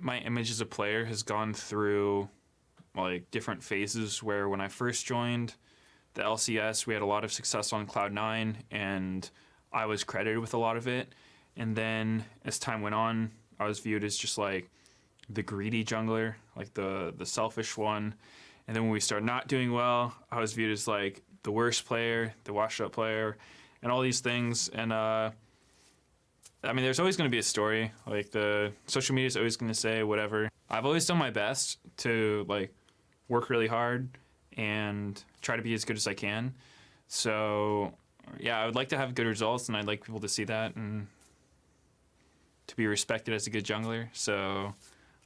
my image as a player has gone through like different phases where when I first joined the LCS, we had a lot of success on Cloud9 and I was credited with a lot of it. And then as time went on, I was viewed as just like the greedy jungler, like the selfish one. And then when we started not doing well, I was viewed as like the worst player, the washed up player, and all these things. And I mean, there's always going to be a story. Like the social media is always going to say whatever. I've always done my best to like work really hard and try to be as good as I can. So yeah, I would like to have good results, and I'd like people to see that and to be respected as a good jungler. So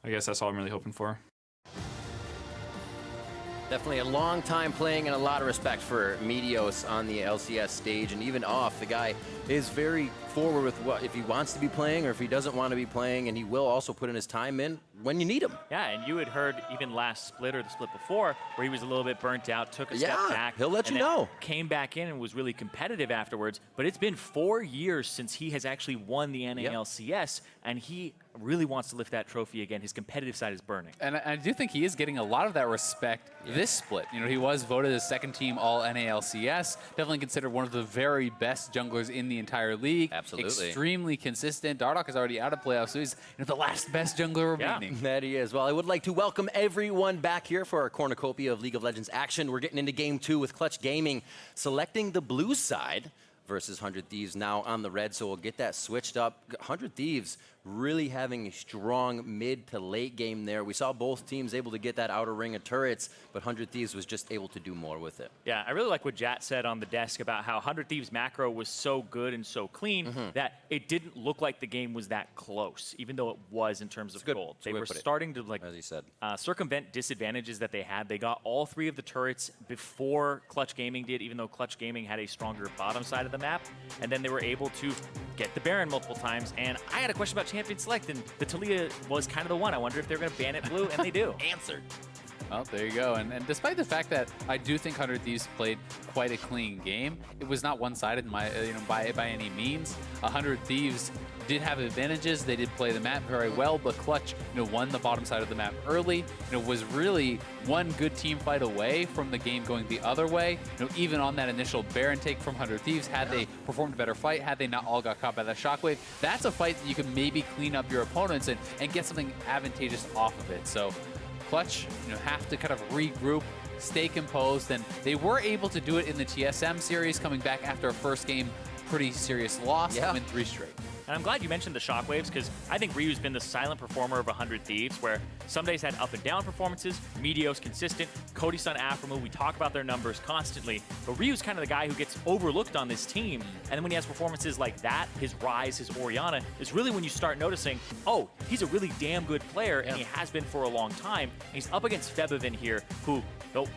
I guess that's all I'm really hoping for. Definitely a long time playing and a lot of respect for Meteos on the LCS stage, and even off. The guy is very forward with what if he wants to be playing or if he doesn't want to be playing, and he will also put in his time in when you need him. Yeah, and you had heard even last split or the split before where he was a little bit burnt out, took a step back. He'll let you know. Came back in and was really competitive afterwards, but it's been 4 years since he has actually won the NALCS, and he really wants to lift that trophy again. His competitive side is burning. And I do think he is getting a lot of that respect this split. You know, he was voted as second team all NALCS, definitely considered one of the very best junglers in the entire league. Absolutely. Extremely consistent. Dardoch is already out of playoffs, so he's the last best jungler remaining. That he is. Well, I would like to welcome everyone back here for our cornucopia of League of Legends action. We're getting into game 2 with Clutch Gaming selecting the blue side versus 100 Thieves now on the red, so we'll get that switched up. 100 Thieves really having a strong mid to late game there. We saw both teams able to get that outer ring of turrets, but 100 Thieves was just able to do more with it. Yeah, I really like what Jat said on the desk about how 100 Thieves macro was so good and so clean that it didn't look like the game was that close, even though it was in terms of gold. They were starting to, like, as he said, circumvent disadvantages that they had. They got all 3 of the turrets before Clutch Gaming did, even though Clutch Gaming had a stronger bottom side of the map. And then they were able to get the Baron multiple times. And I had a question about Champion Select, and the Taliyah was kind of the one. I wonder if they're going to ban it blue, and they do. Answered. Well, there you go. And despite the fact that I do think 100 Thieves played quite a clean game, it was not one-sided by any means. 100 Thieves did have advantages. They did play the map very well, but Clutch, won the bottom side of the map early. Was really one good team fight away from the game going the other way. Even on that initial Baron take from 100 Thieves, had they performed a better fight, had they not all got caught by that shockwave, that's a fight that you can maybe clean up your opponents and get something advantageous off of it. So Clutch, have to kind of regroup, stay composed, and they were able to do it in the TSM series, coming back after a first game pretty serious loss and win 3 straight. And I'm glad you mentioned the shockwaves, because I think Ryu's been the silent performer of 100 Thieves, where some days had up and down performances, Meteos consistent, Cody Sun, aphromoo, we talk about their numbers constantly, but Ryu's kind of the guy who gets overlooked on this team, and then when he has performances like that, his Ryze, his Orianna, is really when you start noticing, oh, he's a really damn good player, and he has been for a long time. And he's up against Febiven here, who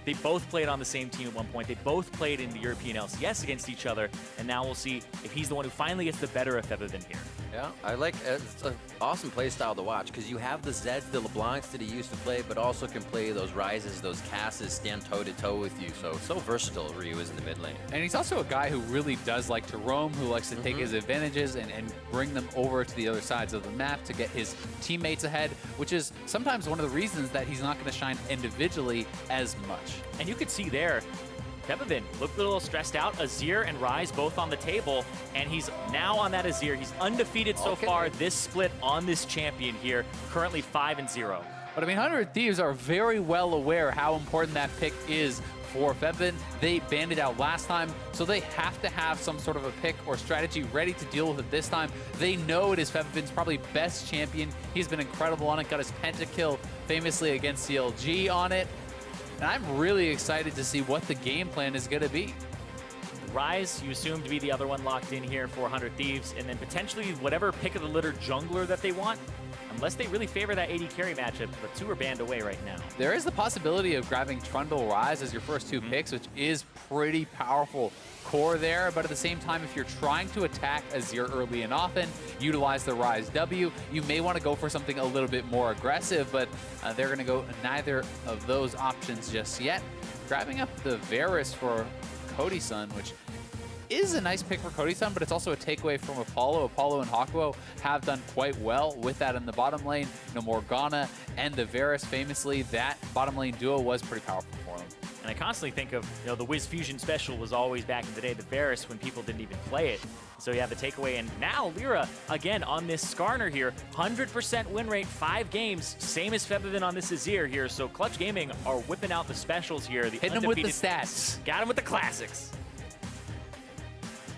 they both played on the same team at one point. They both played in the European LCS against each other, and now we'll see if he's the one who finally gets the better of Febiven here. Yeah, I like it's an awesome play style to watch, because you have the Zeds, the LeBlancs that he used to play, but also can play those Ryzes, those Casses, stand toe-to-toe with you. So versatile Ryu is in the mid lane. And he's also a guy who really does like to roam, who likes to take his advantages and bring them over to the other sides of the map to get his teammates ahead, which is sometimes one of the reasons that he's not going to shine individually as much. And you could see there, Febiven looked a little stressed out. Azir and Ryze both on the table, and he's now on that Azir. He's undefeated so far this split on this champion here, currently 5-0. But I mean, 100 Thieves are very well aware how important that pick is for Febiven. They banned it out last time, so they have to have some sort of a pick or strategy ready to deal with it this time. They know it is Febiven's probably best champion. He's been incredible on it, got his pentakill famously against CLG on it. And I'm really excited to see what the game plan is going to be. Ryze, you assume to be the other one locked in here for 100 Thieves, and then potentially whatever pick of the litter jungler that they want, unless they really favor that AD carry matchup, but 2 are banned away right now. There is the possibility of grabbing Trundle Ryze as your first 2 picks, which is pretty powerful core there, but at the same time, if you're trying to attack Azir early and often, utilize the Ryze W, you may want to go for something a little bit more aggressive, but they're going to go neither of those options just yet. Grabbing up the Varus for Cody Sun, which is a nice pick for Cody Sun, but it's also a takeaway from Apollo. Apollo and Hakuho have done quite well with that in the bottom lane. Morgana and the Varus, famously, that bottom lane duo was pretty powerful for them. And I constantly think of, the Wiz Fusion special was always back in the day, the Varus, when people didn't even play it. So you have the takeaway, and now Lira, again, on this Skarner here, 100% win rate, 5 games, same as Febiven on this Azir here. So Clutch Gaming are whipping out the specials here. Hitting them with the stats. Got them with the classics.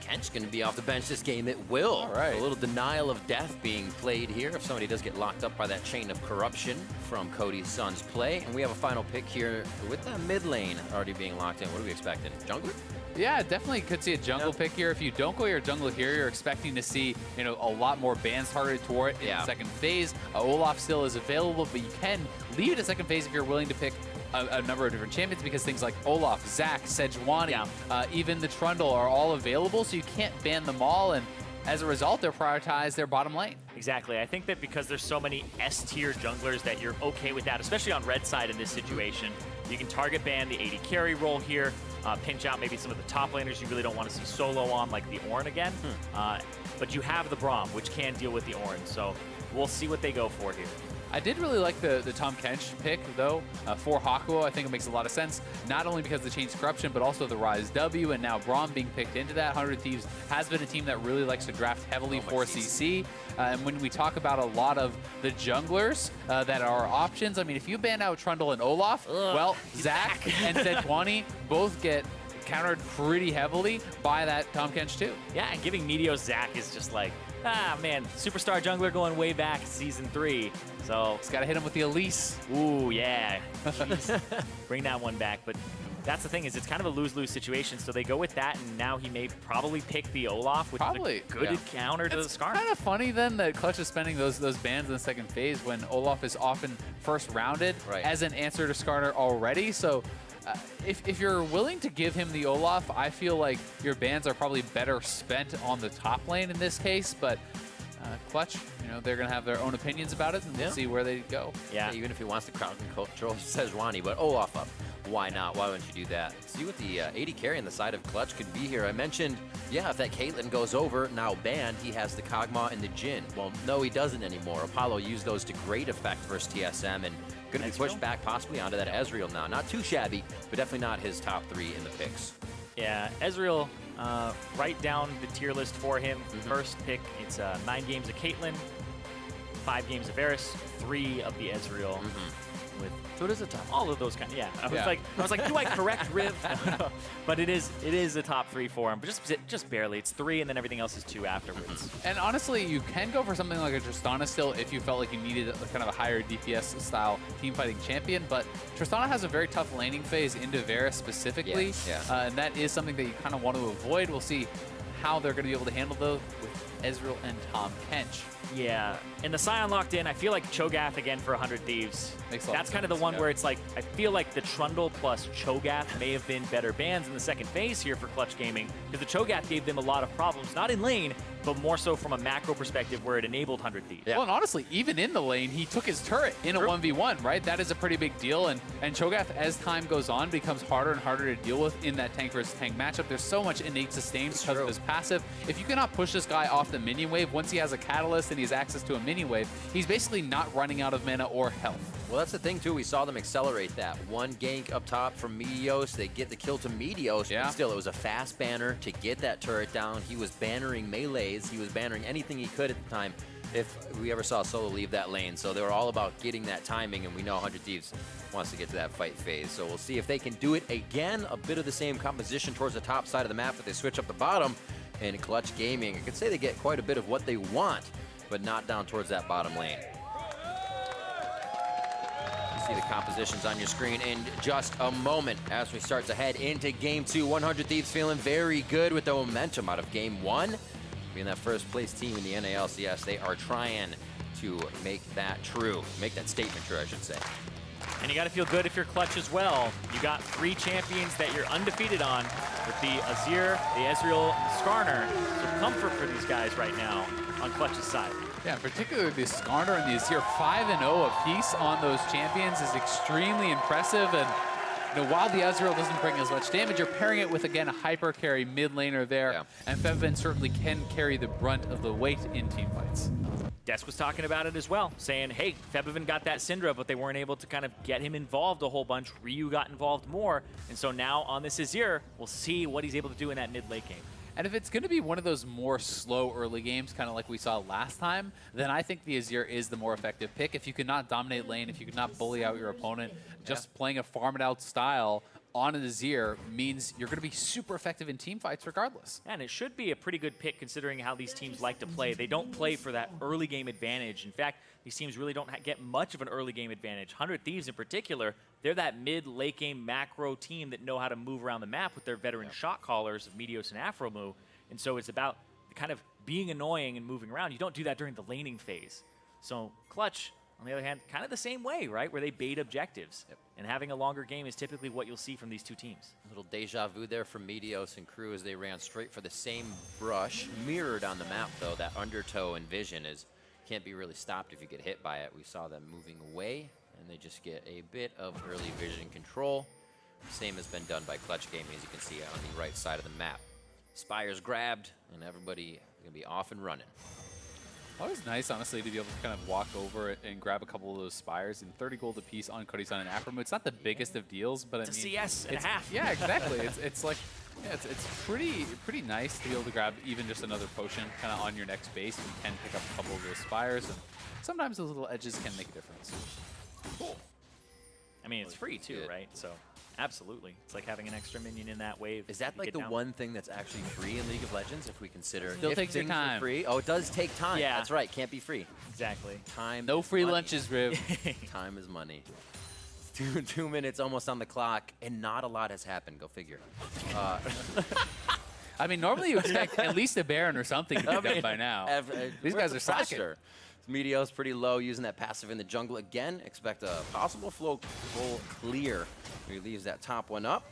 Kench going to be off the bench this game. It will. All right. A little denial of death being played here if somebody does get locked up by that chain of corruption from Cody Sun's play. And we have a final pick here with that mid lane already being locked in. What are we expecting? Jungler? Yeah, definitely could see a jungle pick here. If you don't go your jungle here, you're expecting to see, a lot more bans targeted toward it in the second phase. Olaf still is available, but you can leave it a second phase if you're willing to pick a number of different champions, because things like Olaf, Zac, Sejuani, even the Trundle are all available, so you can't ban them all, and as a result, they'll prioritize their bottom lane. Exactly. I think that because there's so many S-tier junglers that you're okay with that, especially on red side in this situation. You can target ban the AD carry role here, pinch out maybe some of the top laners you really don't want to see solo on, like the Ornn again. But you have the Braum, which can deal with the Ornn, so we'll see what they go for here. I did really like the Tahm Kench pick, though, for Hakuho. I think it makes a lot of sense, not only because of the Chains Corruption, but also the Ryze W, and now Braum being picked into that. 100 Thieves has been a team that really likes to draft heavily for CC. And when we talk about a lot of the junglers that are options, I mean, if you ban out Trundle and Olaf, well, Zac and Sejuani both get countered pretty heavily by that Tahm Kench too. Yeah, and giving Meteos Zac is just like, man, superstar jungler going way back season 3. So it's got to hit him with the Elise. Ooh, yeah. Jeez. Bring that one back. But that's the thing, is it's kind of a lose-lose situation. So they go with that, and now he may probably pick the Olaf, which is a good counter to the Skarner. It's kind of funny then that Clutch is spending those bans in the second phase when Olaf is often first rounded as an answer to Skarner already. So if you're willing to give him the Olaf, I feel like your bans are probably better spent on the top lane in this case, but Clutch, they're going to have their own opinions about it, and we'll see where they go. Yeah, even if he wants to crowd control Sejuani, but Olaf up. Why not? Why wouldn't you do that? See what the AD carry on the side of Clutch could be here. I mentioned, if that Caitlyn goes over, now banned, he has the Kog'Maw and the Jhin. Well, no, he doesn't anymore. Apollo used those to great effect versus TSM, and going to be pushed back possibly onto that Ezreal now. Not too shabby, but definitely not his top 3 in the picks. Yeah, Ezreal, right down the tier list for him. First pick, it's 9 games of Caitlyn, 5 games of Varus, 3 of the Ezreal. With so it is a top. All of those kind. I was like, do I correct Riv? No. But it is a top 3 for him, but just barely. It's 3, and then everything else is 2 afterwards. And honestly, you can go for something like a Tristana still if you felt like you needed a kind of a higher DPS style team fighting champion. But Tristana has a very tough laning phase into Varus specifically, and that is something that you kind of want to avoid. We'll see how they're going to be able to handle those with Ezreal and Tahm Kench. Yeah, and the Sion locked in. I feel like Cho'gath again for 100 Thieves. That's kind of the one where it's like, I feel like the Trundle plus Cho'gath may have been better bans in the second phase here for Clutch Gaming, because the Cho'gath gave them a lot of problems, not in lane, but more so from a macro perspective where it enabled 100 Thieves. Well, and honestly, even in the lane, he took his turret in a 1v1, right? That is a pretty big deal, and Cho'gath, as time goes on, becomes harder and harder to deal with in that tank versus tank matchup. There's so much innate sustain because of his passive. If you cannot push this guy off the minion wave, once he has a catalyst and he has access to a minion wave, he's basically not running out of mana or health. Well, that's the thing, too. We saw them accelerate that. One gank up top from Meteos. They get the kill to Meteos, but still, it was a fast banner to get that turret down. He was bannering melees. He was bannering anything he could at the time if we ever saw Solo leave that lane. So they were all about getting that timing, and we know 100 Thieves wants to get to that fight phase. So we'll see if they can do it again. A bit of the same composition towards the top side of the map, but they switch up the bottom. And Clutch Gaming, I could say they get quite a bit of what they want, but not down towards that bottom lane. See the compositions on your screen in just a moment as we start to head into Game 2. 100 Thieves feeling very good with the momentum out of Game 1. Being that first place team in the NALCS, they are trying to make that true. Make that statement true, I should say. And you got to feel good if you're Clutch as well. You got 3 champions that you're undefeated on with the Azir, the Ezreal, and the Skarner. So comfort for these guys right now on Clutch's side. Yeah, particularly the Skarner and the Azir 5-0 apiece on those champions is extremely impressive. And while the Ezreal doesn't bring as much damage, you're pairing it with, again, a hyper carry mid laner there. And Febiven certainly can carry the brunt of the weight in team fights. Desk was talking about it as well, saying, hey, Febiven got that Syndra, but they weren't able to kind of get him involved a whole bunch. Ryu got involved more, and so now on this Azir, we'll see what he's able to do in that mid-late game. And if it's going to be one of those more slow early games, kind of like we saw last time, then I think the Azir is the more effective pick. If you cannot dominate lane, if you cannot bully out your opponent, just playing a farm it out style on an Azir means you're going to be super effective in team fights regardless. And it should be a pretty good pick considering how these teams like to play. They don't play for that early game advantage. In fact, these teams really don't get much of an early game advantage. 100 Thieves in particular, they're that mid-late game macro team that know how to move around the map with their veteran shot callers of Meteos and aphromoo. And so it's about kind of being annoying and moving around. You don't do that during the laning phase. So Clutch, on the other hand, kind of the same way, right? Where they bait objectives. And having a longer game is typically what you'll see from these two teams. A little deja vu there from Meteos and crew as they ran straight for the same brush. Mirrored on the map, though, that undertow and vision can't be really stopped if you get hit by it. We saw them moving away, and they just get a bit of early vision control. Same has been done by Clutch Gaming, as you can see on the right side of the map. Spire's grabbed, and everybody is going to be off and running. Always nice, honestly, to be able to kind of walk over it and grab a couple of those Spires and 30 gold apiece on Cody Sun and aphromoo. It's not the biggest of deals, but it's a CS and a half. Yeah, exactly. it's like, yeah, it's pretty nice to be able to grab even just another potion kind of on your next base. You can pick up a couple of those Spires, and sometimes those little edges can make a difference. Cool. I mean, it's free too, right? So, absolutely. It's like having an extra minion in that wave. Is that like the one thing that's actually free in League of Legends, if we consider Still if takes your things time. are free? Oh, it does take time. Yeah. That's right. Can't be free. Exactly. Time. No is free money. lunches, Riv. Time is money. 2 minutes almost on the clock, and not a lot has happened. Go figure. I mean, normally you expect at least a Baron or something to be done by now. These guys are slacking. Meteos pretty low, using that passive in the jungle again. Expect a possible full clear. He leaves that top one up.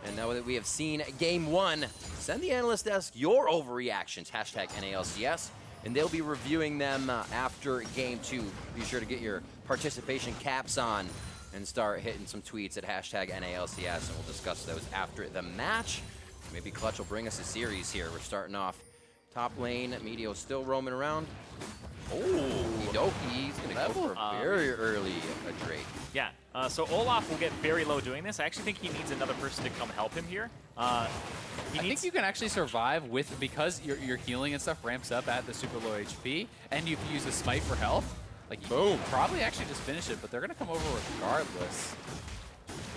And now that we have seen game one, send the analyst desk your overreactions, hashtag NALCS, and they'll be reviewing them after game two. Be sure to get your participation caps on and start hitting some tweets at hashtag NALCS, and we'll discuss those after the match. Maybe Clutch will bring us a series here. We're starting off top lane. Meteos still roaming around. Oh, Hidoki, he's going to go for a very early Drake. Yeah, so Olaf will get very low doing this. I actually think he needs another person to come help him here. I think you can actually survive with, because your healing and stuff ramps up at the super low HP, and you can use a smite for health. Like, boom, probably actually just finish it, but they're going to come over regardless.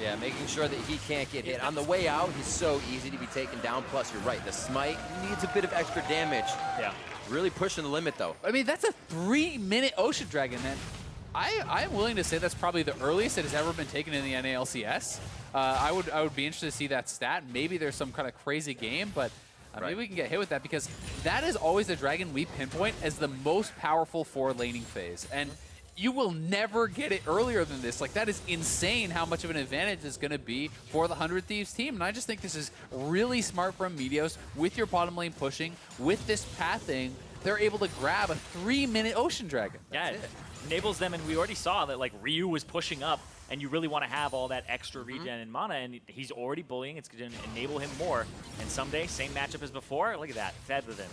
Yeah, making sure that he can't get hit. On the way out, he's so easy to be taken down. Plus, you're right, the smite needs a bit of extra damage. Yeah. Really pushing the limit, though. I mean, that's a 3-minute Ocean Dragon, man. I'm willing to say that's probably the earliest it has ever been taken in the NALCS. I would be interested to see that stat. Maybe there's some kind of crazy game, but maybe we can get hit with that, because that is always the dragon we pinpoint as the most powerful for laning phase. And you will never get it earlier than this. Like, that is insane how much of an advantage it's going to be for the 100 Thieves team. And I just think this is really smart from Meteos with your bottom lane pushing, with this pathing. They're able to grab a 3-minute Ocean Dragon. That's it. Enables them, and we already saw that like Ryu was pushing up, and you really want to have all that extra regen and mana, and he's already bullying. It's going to enable him more. And Ssumday, same matchup as before. Look at that, Febiven.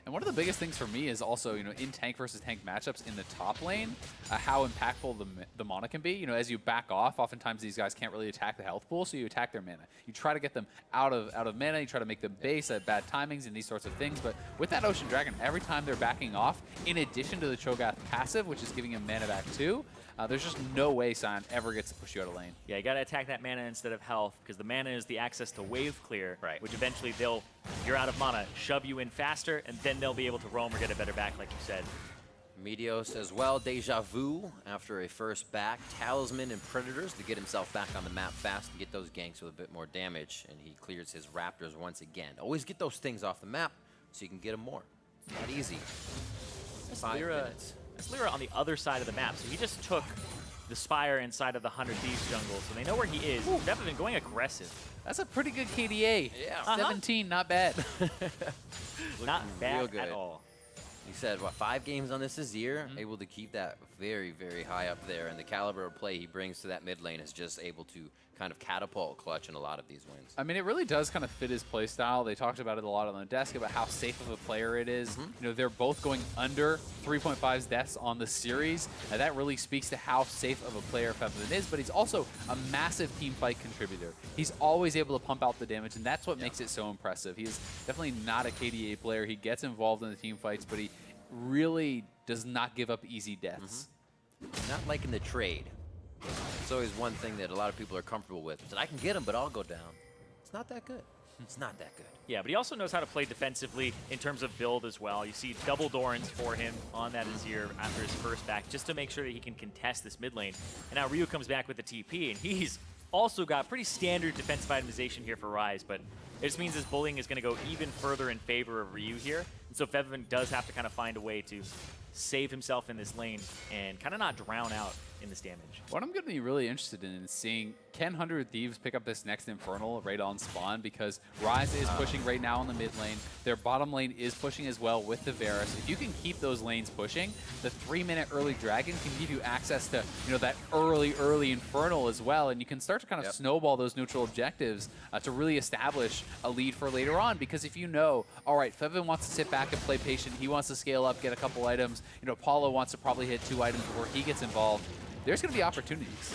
And one of the biggest things for me is also, in tank versus tank matchups in the top lane, how impactful the mana can be. As you back off, oftentimes these guys can't really attack the health pool, so you attack their mana. You try to get them out of mana, you try to make them base at bad timings and these sorts of things. But with that Ocean Dragon, every time they're backing off, in addition to the Cho'gath passive, which is giving him mana back too, there's just no way Sion ever gets to push you out of lane. Yeah, you got to attack that mana instead of health, because the mana is the access to wave clear, which eventually you're out of mana, shove you in faster, and then they'll be able to roam or get a better back, like you said. Meteos as well, deja vu after a first back. Talisman and Predators to get himself back on the map fast and get those ganks with a bit more damage. And he clears his Raptors once again. Always get those things off the map so you can get them more. It's not easy. 5 minutes. That's Lira on the other side of the map. So he just took the Spire inside of the 100 Thieves jungle, so they know where he is. Ooh, Febiven going aggressive. That's a pretty good KDA. Yeah. 17, not bad. Not bad real good. at all. You said, what, 5 games on this Azir? Able to keep that very, very high up there. And the caliber of play he brings to that mid lane is just able to kind of catapult Clutch in a lot of these wins. I mean, it really does kind of fit his play style. They talked about it a lot on the desk, about how safe of a player it is. You know, they're both going under 3.5's deaths on the series. And that really speaks to how safe of a player Febiven is, but he's also a massive team fight contributor. He's always able to pump out the damage, and that's what makes it so impressive. He is definitely not a KDA player. He gets involved in the team fights, but he really does not give up easy deaths. Not like in the trade. It's always one thing that a lot of people are comfortable with. That I can get him, but I'll go down. It's not that good. It's not that good. Yeah, but he also knows how to play defensively in terms of build as well. You see double Dorans for him on that Azir after his first back, just to make sure that he can contest this mid lane. And now Ryu comes back with the TP, and he's also got pretty standard defensive itemization here for Ryze, but it just means his bullying is going to go even further in favor of Ryu here. And so Febiven does have to kind of find a way to save himself in this lane and kind of not drown out in this damage. What I'm going to be really interested in is seeing, can 100 Thieves pick up this next Infernal right on spawn? Because Ryze is pushing right now in the mid lane. Their bottom lane is pushing as well with the Varus. If you can keep those lanes pushing, the 3-minute early Dragon can give you access to, you know, that early Infernal as well. And you can start to kind of snowball those neutral objectives to really establish a lead for later on. Because if you know, all right, Febiven wants to sit back and play patient. He wants to scale up, get a couple items. You know, Paulo wants to probably hit 2 items before he gets involved. There's going to be opportunities.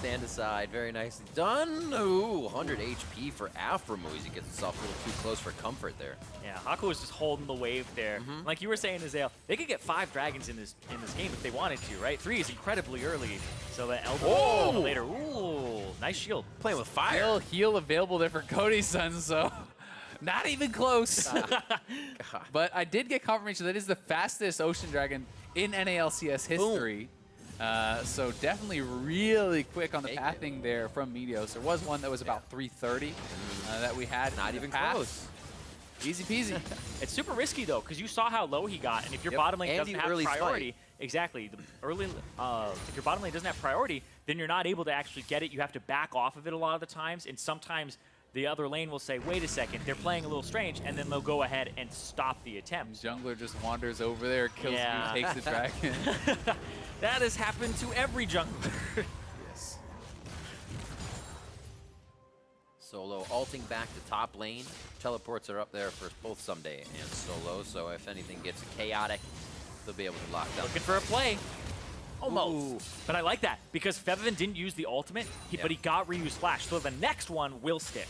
Stand aside, very nicely done. Ooh, 100 HP for aphromoo as he gets himself a little too close for comfort there. Yeah, Hakuho is just holding the wave there. Like you were saying, Ezreal, they could get 5 dragons in this game if they wanted to, right? 3 is incredibly early, so that elbow later. Ooh, nice shield. Playing with fire. Still heal available there for Cody Sun, so not even close. But I did get confirmation that is the fastest Ocean Dragon in NALCS history. So definitely really quick on the pathing there from Meteos. There was one that was about 330 that we had. Not even close. Easy peasy. It's super risky though, because you saw how low he got, and if your bottom lane doesn't have priority, exactly, the early, if your bottom lane doesn't have priority, then you're not able to actually get it. You have to back off of it a lot of the times, and sometimes the other lane will say, wait a second, they're playing a little strange, and then they'll go ahead and stop the attempt. Jungler just wanders over there, kills me, takes the dragon. That has happened to every jungler. Yes. Solo ulting back to top lane. Teleports are up there for both Ssumday and Solo, so if anything gets chaotic, they'll be able to lock down. Looking for a play. Almost. Ooh. But I like that, because Febiven didn't use the ultimate, but he got Ryu's flash, so the next one will stick.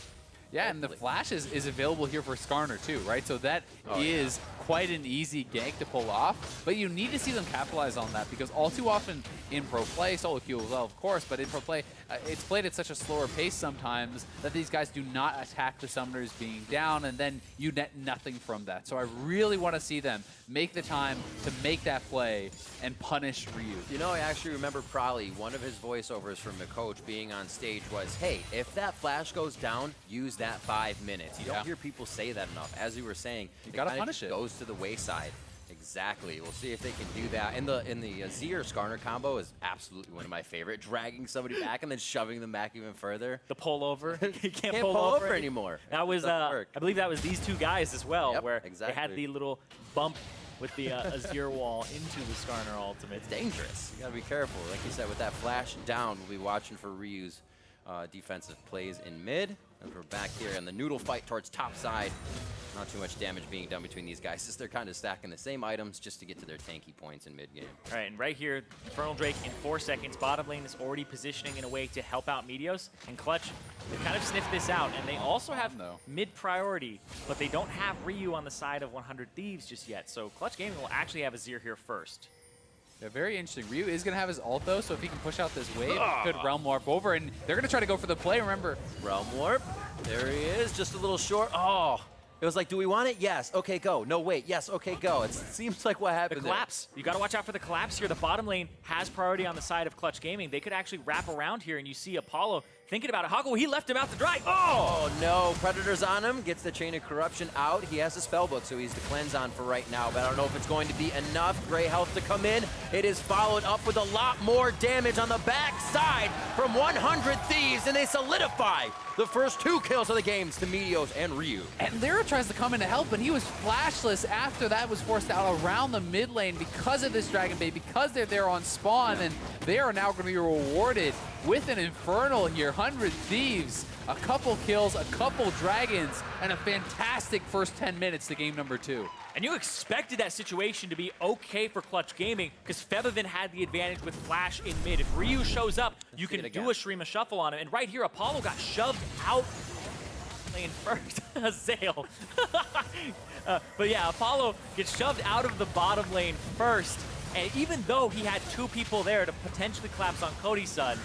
Yeah, and the flash is available here for Skarner too, right? So that is quite an easy gank to pull off, but you need to see them capitalize on that, because all too often in pro play, solo queue as well, of course, but in pro play, it's played at such a slower pace sometimes that these guys do not attack the summoners being down, and then you net nothing from that. So I really want to see them make the time to make that play and punish Ryu. You know, I actually remember probably one of his voiceovers from the coach being on stage was, hey, if that flash goes down, use that 5 minutes. You don't hear people say that enough. As you were saying, you gotta punish it. Goes to the wayside. Exactly. We'll see if they can do that. And the Azir Skarner combo is absolutely one of my favorite. Dragging somebody back and then shoving them back even further. The pull over. You can't pull over anymore. That was I believe that was these two guys as well, where exactly. they had the little bump with the Azir wall into the Skarner ultimate. It's dangerous. You gotta be careful. Like you said, with that flash down, we'll be watching for Ryu's defensive plays in mid. As we're back here in the noodle fight towards top side. Not too much damage being done between these guys, since they're kind of stacking the same items just to get to their tanky points in mid-game. All right, and right here, Infernal Drake in 4 seconds. Bottom lane is already positioning in a way to help out Meteos. And Clutch, they kind of sniffed this out, and they also have mid-priority, but they don't have Ryu on the side of 100 Thieves just yet. So Clutch Gaming will actually have Azir here first. Yeah, very interesting. Ryu is going to have his ult, though, so if he can push out this wave, could Realm Warp over, and they're going to try to go for the play, remember. Realm Warp, there he is, just a little short. Oh, it was like, do we want it? Yes, okay, go. No, wait, yes, okay, go. It seems like what happened The collapse. You got to watch out for the collapse here. The bottom lane has priority on the side of Clutch Gaming. They could actually wrap around here, and you see Apollo thinking about it. Hakuho, he left him out to dry. Oh no, Predator's on him, gets the Chain of Corruption out. He has the Spellbook, so he's the cleanse on for right now, but I don't know if it's going to be enough. Gray health to come in. It is followed up with a lot more damage on the back side from 100 Thieves, and they solidify the first 2 kills of the games to Meteos and Ryu. And Lira tries to come in to help, but he was flashless after that was forced out around the mid lane because of this Dragon Bait, because they're there on spawn, and they are now going to be rewarded with an Infernal here. 100 Thieves, a couple kills, a couple dragons, and a fantastic first 10 minutes to game number 2. And you expected that situation to be okay for Clutch Gaming because Febiven had the advantage with Flash in mid. If Ryu shows up, you can do a Shreema Shuffle on him. And right here, Apollo got shoved out lane first. Azale. But yeah, Apollo gets shoved out of the bottom lane first. And even though he had 2 people there to potentially collapse on Cody Sun,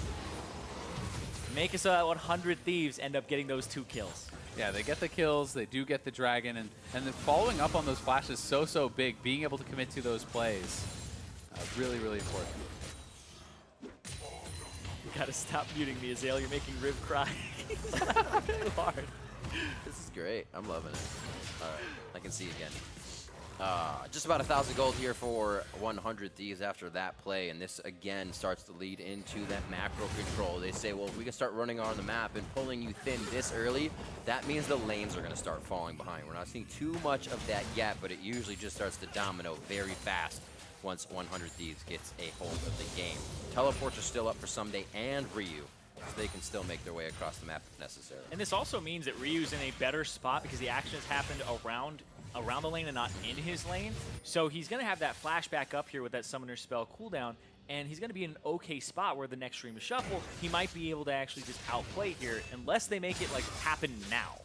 make us 100 Thieves end up getting those 2 kills. Yeah, they get the kills, they do get the dragon, and then following up on those flashes so big, being able to commit to those plays, really, really important. You gotta stop muting me, Azale. You're making Riv cry. Really hard. This is great. I'm loving it. All right, I can see again. Just about 1,000 gold here for 100 Thieves after that play, and this again starts to lead into that macro control. They say, well, if we can start running on the map and pulling you thin this early, that means the lanes are going to start falling behind. We're not seeing too much of that yet, but it usually just starts to domino very fast once 100 Thieves gets a hold of the game. Teleports are still up for Ssumday and Ryu, so they can still make their way across the map if necessary. And this also means that Ryu's in a better spot because the action has happened around the lane and not in his lane. So he's going to have that flashback up here with that Summoner Spell cooldown, and he's going to be in an okay spot where the next stream of Shuffle, he might be able to actually just outplay here unless they make it like happen now.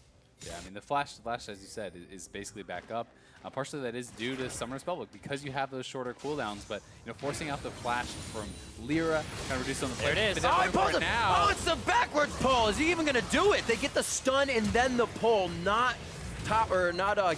Yeah, I mean, the flash, as you said, is basically back up. Partially that is due to Summoner Spellbook because you have those shorter cooldowns, but forcing out the flash from Lira, kind of reduce on the play. There it is. Oh, he pulls it. Oh, it's the backwards pull. Is he even going to do it? They get the stun and then the pull, not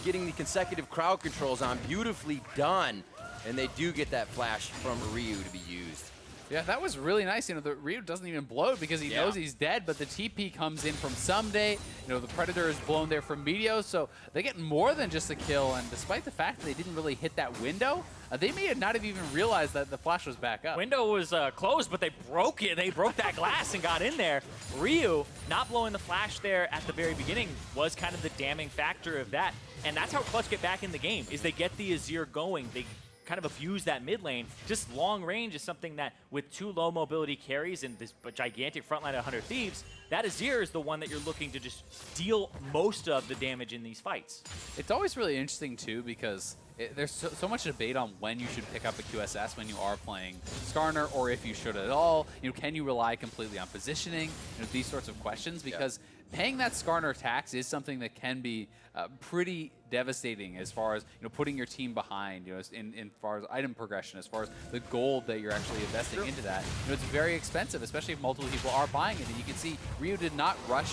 getting the consecutive crowd controls on. Beautifully done. And they do get that flash from Ryu to be used. Yeah, that was really nice. The Ryu doesn't even blow because he knows he's dead, but the TP comes in from Ssumday. The Predator is blown there from Meteos, so they get more than just a kill. And despite the fact that they didn't really hit that window, they may not have even realized that the flash was back up. Window was closed, but they broke it. They broke that glass and got in there. Ryu not blowing the flash there at the very beginning was kind of the damning factor of that. And that's how Clutch get back in the game, is they get the Azir going. They kind of abuse that mid lane. Just long range is something that with 2 low mobility carries and this gigantic front line of 100 Thieves, that Azir is the one that you're looking to just deal most of the damage in these fights. It's always really interesting too because there's so much debate on when you should pick up a QSS when you are playing Skarner, or if you should at all. Can you rely completely on positioning? These sorts of questions, because paying that Skarner tax is something that can be pretty devastating as far as putting your team behind, in far as item progression, as far as the gold that you're actually investing into that. It's very expensive, especially if multiple people are buying it. And you can see Ryu did not rush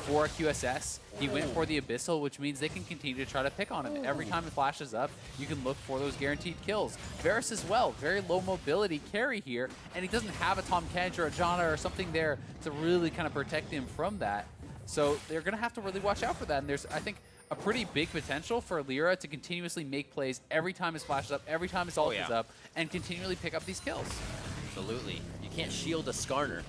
for a QSS. He went for the Abyssal, which means they can continue to try to pick on him. Every time it flashes up, you can look for those guaranteed kills. Varus as well, very low mobility carry here, and he doesn't have a Tahm Kench or a Janna or something there to really kind of protect him from that. So they're going to have to really watch out for that. And there's, I think, a pretty big potential for Lira to continuously make plays every time his flash is up, every time his ult is up, and continually pick up these kills. Absolutely. You can't shield a Skarner.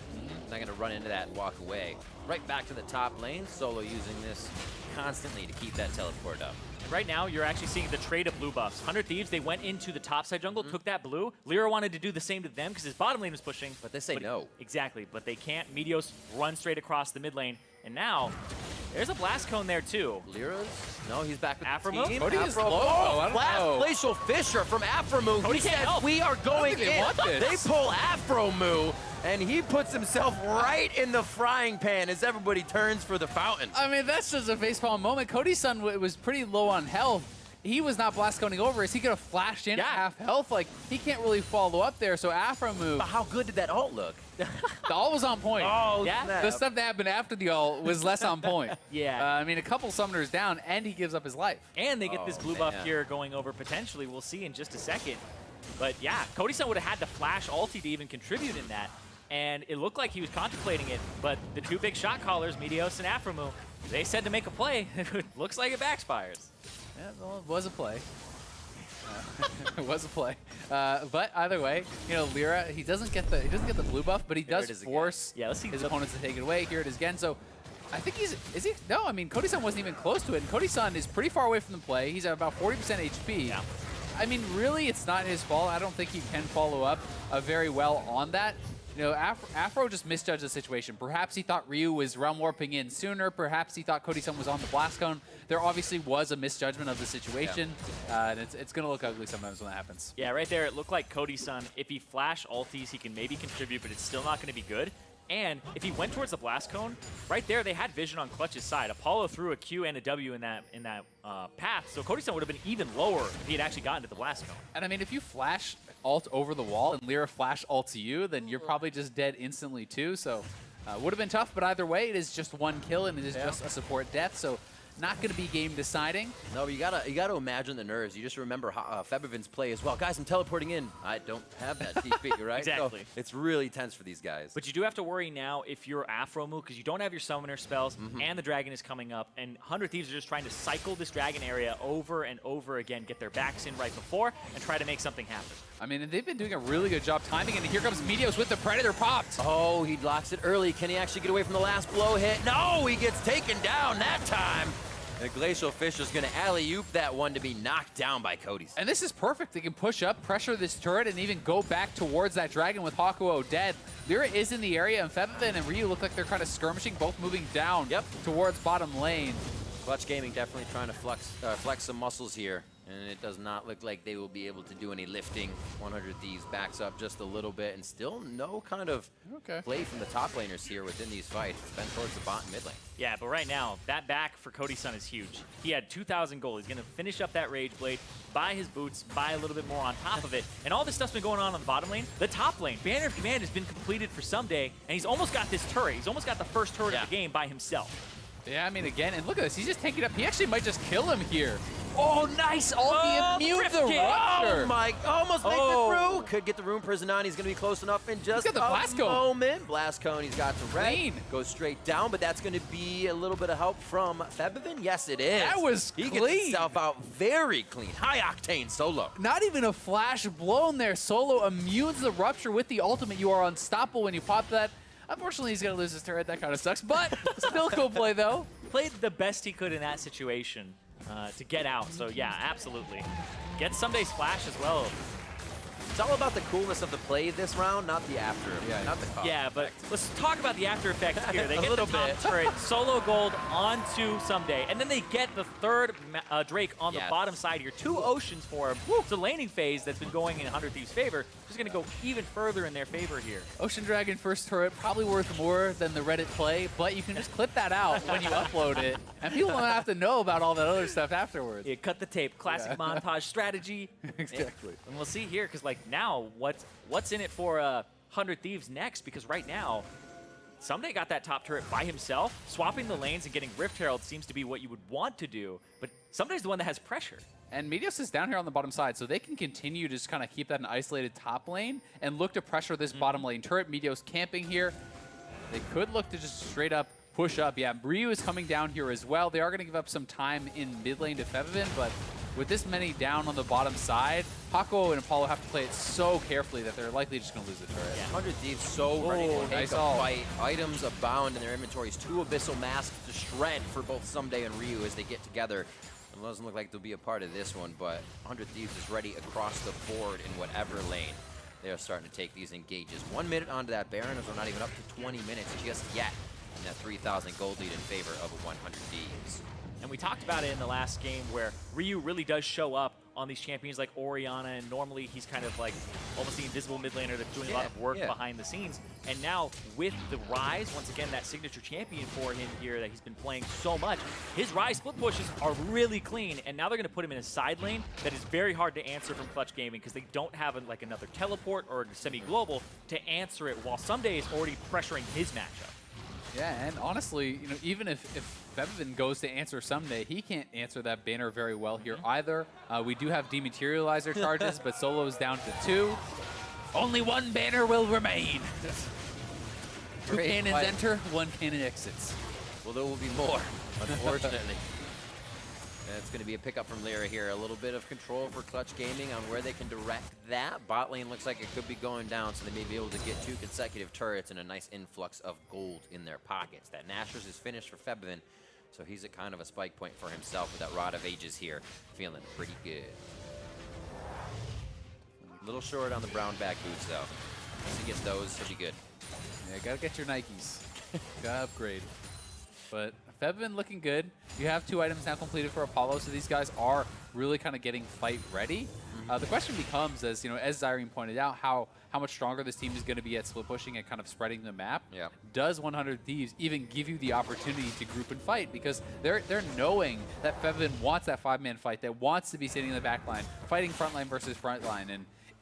Not going to run into that and walk away. Right back to the top lane. Solo using this constantly to keep that teleport up. Right now, you're actually seeing the trade of blue buffs. 100 Thieves, they went into the top side jungle, took that blue. Lira wanted to do the same to them because his bottom lane was pushing. But they say no. Exactly, but they can't. Meteos run straight across the mid lane. And now, there's a blast cone there too. Lira's? No, he's back with aphromoo? the team. Cody is low. Oh, I don't last know. glacial fissure from aphromoo. Cody He said, can't help. we are going they in. want this. They pull aphromoo, and he puts himself right in the frying pan as everybody turns for the fountain. I mean, that's just a facepalm moment. Cody Sun was pretty low on health. He was not blast coning over. Is he going to flash in at half health? Like, he can't really follow up there, so aphromoo. But how good did that ult look? The ult was on point. Oh, Yeah? snap. The stuff that happened after the ult was less on point. Yeah. I mean, a couple summoners down, and he gives up his life. And they get this blue man. buff here going over potentially. We'll see in just a second. But yeah, Cody Sun would have had to flash ulti to even contribute in that. and it looked like he was contemplating it, but the two big shot callers, Meteos and aphromoo, they said to make a play. It looks like it backfires. Yeah, well, it was a play. It was a play. But either way, you know, Lira, he doesn't get the blue buff, but he does force his opponents to take it away. Here it is again. So I think is he? No, I mean, Cody Sun wasn't even close to it. And Cody Sun is pretty far away from the play. He's at about 40% HP. Yeah. I mean, really, it's not his fault. I don't think he can follow up very well on that. You know, Afro just misjudged the situation. Perhaps he thought Ryu was realm warping in sooner. Perhaps he thought Cody Sun was on the blast cone. There obviously was a misjudgment of the situation, and it's going to look ugly sometimes when that happens. Yeah, right there, it looked like Cody Sun, if he flash ultis, he can maybe contribute, but it's still not going to be good. And if he went towards the blast cone, right there they had vision on Clutch's side. Apollo threw a Q and a W in that path, so Cody Sun would have been even lower if he had actually gotten to the blast cone. And I mean, if you flash ult over the wall and Lira flash ult to you, then you're probably just dead instantly too. So would have been tough, but either way, it is just one kill and it is just a support death. So not going to be game deciding. No, but you gotta imagine the nerves. You just remember Febiven's play as well. Guys, I'm teleporting in. I don't have that TP, right? Exactly. So it's really tense for these guys. But you do have to worry now if you're aphromoo, because you don't have your summoner spells, and the dragon is coming up, and 100 Thieves are just trying to cycle this dragon area over and over again, get their backs in right before, and try to make something happen. I mean, they've been doing a really good job timing, and here comes Meteos with the Predator popped. Oh, he locks it early. Can he actually get away from the last blow hit? No, he gets taken down that time. And Glacial Fish is going to alley-oop that one to be knocked down by Cody's. And this is perfect. They can push up, pressure this turret, and even go back towards that dragon with Hakuho dead. Lyra is in the area, and Febiven and Ryu look like they're kind of skirmishing, both moving down towards bottom lane. Clutch Gaming definitely trying to flex some muscles here. And it does not look like they will be able to do any lifting. 100 Thieves backs up just a little bit, and still no kind of play from the top laners here within these fights. It's been towards the bot and mid lane. Yeah, but right now, that back for Cody Sun is huge. He had 2,000 gold. He's going to finish up that Rage Blade, buy his boots, buy a little bit more on top of it. And all this stuff's been going on the bottom lane. The top lane, Banner of Command, has been completed for Ssumday, and he's almost got this turret. He's almost got the first turret of the game by himself. Yeah, I mean, again, and look at this. He's just tanking up. He actually might just kill him here. Oh, nice. Oh, he immune the Rupture. Oh, my. Almost makes it through. Could get the Rune Prison on. He's going to be close enough in just a moment. Blast Cone, he's got the red. Goes straight down, but that's going to be a little bit of help from Febiven. Yes, it is. That was clean. He gets himself out very clean. High octane solo. Not even a flash blown there. Solo immunes the Rupture with the ultimate. You are unstoppable when you pop that. Unfortunately, he's going to lose his turret. That kind of sucks, but still cool play, though. Played the best he could in that situation to get out. So, yeah, absolutely. Get Ssumday's flash as well. It's all about the coolness of the play this round, not the after. Not the cost. Yeah, but let's talk about the after effects here. They get the top turret, solo gold onto Ssumday, and then they get the third Drake on the bottom side here. 2 oceans for him. It's a laning phase that's been going in 100 Thieves' favor. Just going to go even further in their favor here. Ocean Dragon first turret, probably worth more than the Reddit play, but you can just clip that out when you upload it, and people don't have to know about all that other stuff afterwards. Yeah, cut the tape. Classic montage strategy. Exactly. And we'll see here, because like now, what's in it for 100 Thieves next? Because right now, Ssumday got that top turret by himself. Swapping the lanes and getting Rift Herald seems to be what you would want to do, but Ssumday's the one that has pressure. And Meteos is down here on the bottom side, so they can continue to just kind of keep that an isolated top lane and look to pressure this bottom lane turret. Meteos camping here. They could look to just straight up push up. Yeah, Ryu is coming down here as well. They are going to give up some time in mid lane to Febiven, but with this many down on the bottom side, Hakuho and Apollo have to play it so carefully that they're likely just going to lose the turret. Yeah. 100 Thieves so ready to take a fight. Items abound in their inventories. 2 Abyssal Masks to shred for both Ssumday and Ryu as they get together. It doesn't look like they'll be a part of this one, but 100 Thieves is ready across the board in whatever lane they are starting to take these engages. 1 minute onto that Baron, as we're not even up to 20 minutes just yet. And that 3,000 gold lead in favor of 100 Thieves. And we talked about it in the last game where Ryu really does show up on these champions like Orianna, and normally he's kind of like almost the invisible mid laner that's doing a lot of work behind the scenes. And now with the Ryze, once again, that signature champion for him here that he's been playing so much, his Ryze split pushes are really clean, and now they're going to put him in a side lane that is very hard to answer from Clutch Gaming because they don't have like another teleport or a semi-global to answer it, while Ssumday is already pressuring his matchup. Yeah, and honestly, you know, even if Febiven goes to answer Ssumday, he can't answer that banner very well here either. We do have dematerializer charges, but Solo's down to 2. Only 1 banner will remain. Two cannons enter, one cannon exits. Well, there will be more, unfortunately. And it's going to be a pickup from Lira here. A little bit of control for Clutch Gaming on where they can direct that. Bot lane looks like it could be going down, so they may be able to get 2 consecutive turrets and a nice influx of gold in their pockets. That Nashor's is finished for Febiven, so he's at kind of a spike point for himself with that Rod of Ages here. Feeling pretty good. A little short on the brown back boots, though. Once he gets those, he'll be good. Yeah, gotta get your Nikes. Gotta upgrade. But Febiven looking good. You have 2 items now completed for Apollo, so these guys are really kind of getting fight ready. The question becomes, as Zyrene pointed out, how much stronger this team is going to be at split pushing and kind of spreading the map. Yeah. Does 100 Thieves even give you the opportunity to group and fight? Because they're knowing that Febiven wants that 5-man fight, that wants to be sitting in the back line, fighting front line versus front line,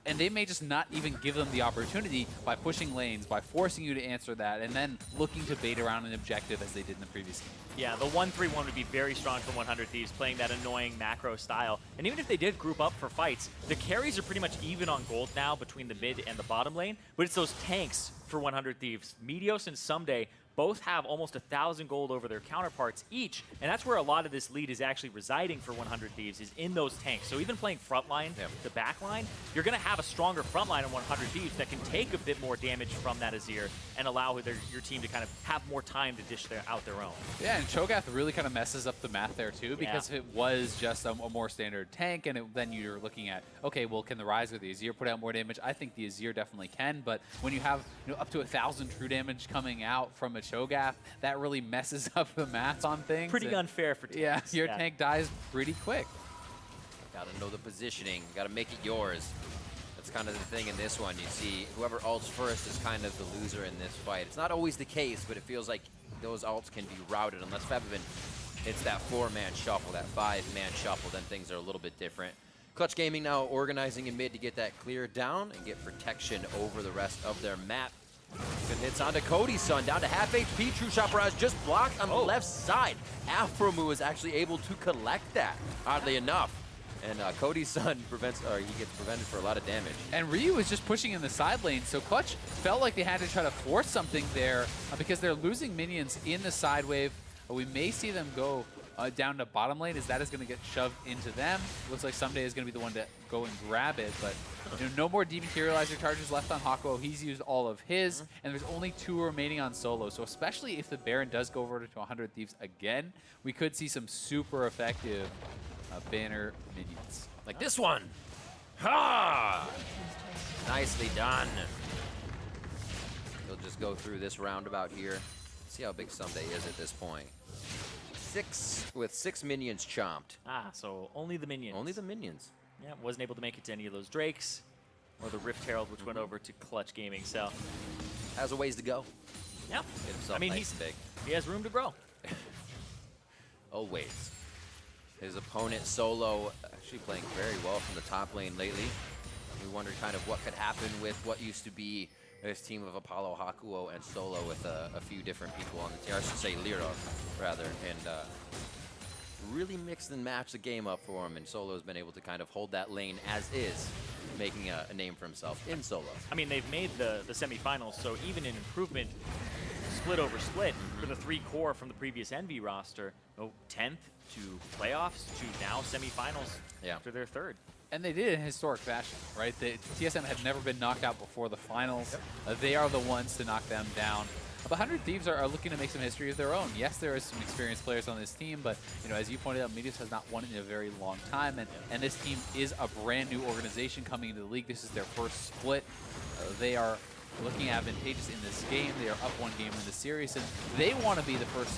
and they may just not even give them the opportunity by pushing lanes, by forcing you to answer that, and then looking to bait around an objective as they did in the previous game. Yeah, the 1-3-1 would be very strong for 100 Thieves, playing that annoying macro style. And even if they did group up for fights, the carries are pretty much even on gold now between the mid and the bottom lane, but it's those tanks for 100 Thieves. Meteos and Ssumday both have almost 1,000 gold over their counterparts each, and that's where a lot of this lead is actually residing for 100 Thieves, is in those tanks. So even playing frontline to backline, you're going to have a stronger frontline on 100 Thieves that can take a bit more damage from that Azir and allow your team to kind of have more time to dish out their own. Yeah, and Cho'gath really kind of messes up the math there too, because if it was just a more standard tank, and then you're looking at, okay, well, can the Ryze or the Azir put out more damage? I think the Azir definitely can, but when you have up to 1,000 true damage coming out from a Cho'gath, that really messes up the math on things. Pretty unfair for teams. Yeah, your tank dies pretty quick. Gotta know the positioning, gotta make it yours. That's kind of the thing in this one. You see, whoever ults first is kind of the loser in this fight. It's not always the case, but it feels like those ults can be routed unless Febiven hits that 4-man shuffle, that 5-man shuffle, then things are a little bit different. Clutch Gaming now organizing in mid to get that clear down and get protection over the rest of their map. Good hits onto Cody Sun, down to half HP. True Shot Barrage just blocked on the left side. aphromoo is actually able to collect that, oddly enough. And Cody Sun he gets prevented for a lot of damage. And Ryu was just pushing in the side lane, so Clutch felt like they had to try to force something there because they're losing minions in the side wave. We may see them go down to bottom lane as that is going to get shoved into them. Looks like Ssumday is going to be the one to go and grab it, but no more dematerializer charges left on Hakuho. He's used all of his, and there's only 2 remaining on solo. So especially if the Baron does go over to 100 Thieves again, we could see some super effective banner minions. Like this one. Ha! Nicely done. He'll just go through this roundabout here. See how big Ssumday is at this point. 6 minions chomped. So only the minions. Only the minions. Yeah, wasn't able to make it to any of those Drakes or the Rift Herald, which went over to Clutch Gaming. So has a ways to go. Yeah, Get himself I mean, nice and big. He has room to grow. Always. His opponent Solo actually playing very well from the top lane lately. We wondered kind of what could happen with what used to be this team of Apollo, Hakuho, and Solo with a few different people on the team. I should say Lira, rather. And really mixed and matched the game up for him. And Solo's been able to kind of hold that lane as is, making a name for himself in Solo. I mean, they've made the semifinals, so even in improvement, split over split for the 3 core from the previous Envy roster, 10th to playoffs to now semifinals after their 3rd. And they did it in historic fashion, right? The TSM had never been knocked out before the finals. They are the ones to knock them down. The 100 Thieves are looking to make some history of their own. Yes, there are some experienced players on this team, but as you pointed out, Meteos has not won in a very long time, and this team is a brand new organization coming into the league. This is their first split. They are looking advantageous in this game. They are up 1 game in the series, and they want to be the first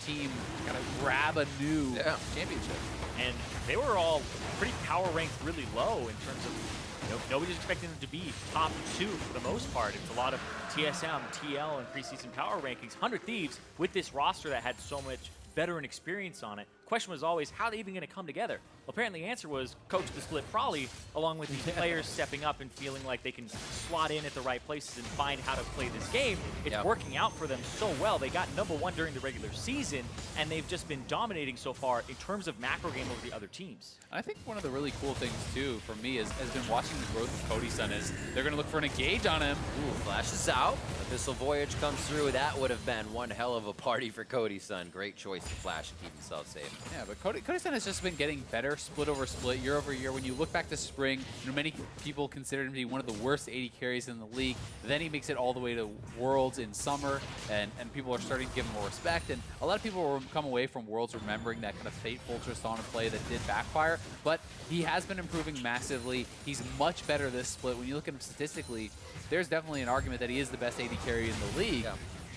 team to kind of grab a new championship. And they were all pretty power ranked really low in terms of, nobody's expecting them to be top 2 for the most part. It's a lot of TSM, TL, and preseason power rankings. 100 Thieves, with this roster that had so much veteran experience on it, question was always, how are they even going to come together? Well, apparently the answer was coach the split probably, along with these players stepping up and feeling like they can slot in at the right places and find how to play this game. It's working out for them so well. They got #1 during the regular season, and they've just been dominating so far in terms of macro game over the other teams. I think one of the really cool things, too, for me has been watching the growth of Cody Sun. Is they're going to look for an engage on him. Ooh, flashes out. Abyssal Voyage comes through. That would have been one hell of a party for Cody Sun. Great choice to flash to keep himself safe. Yeah, but Cody Sun has just been getting better split over split, year over year. When you look back to spring, many people consider him to be one of the worst AD carries in the league. Then he makes it all the way to Worlds in summer, and people are starting to give him more respect. And a lot of people will come away from Worlds remembering that kind of fateful Tristana play that did backfire. But he has been improving massively. He's much better this split. When you look at him statistically, there's definitely an argument that he is the best AD carry in the league. Yeah.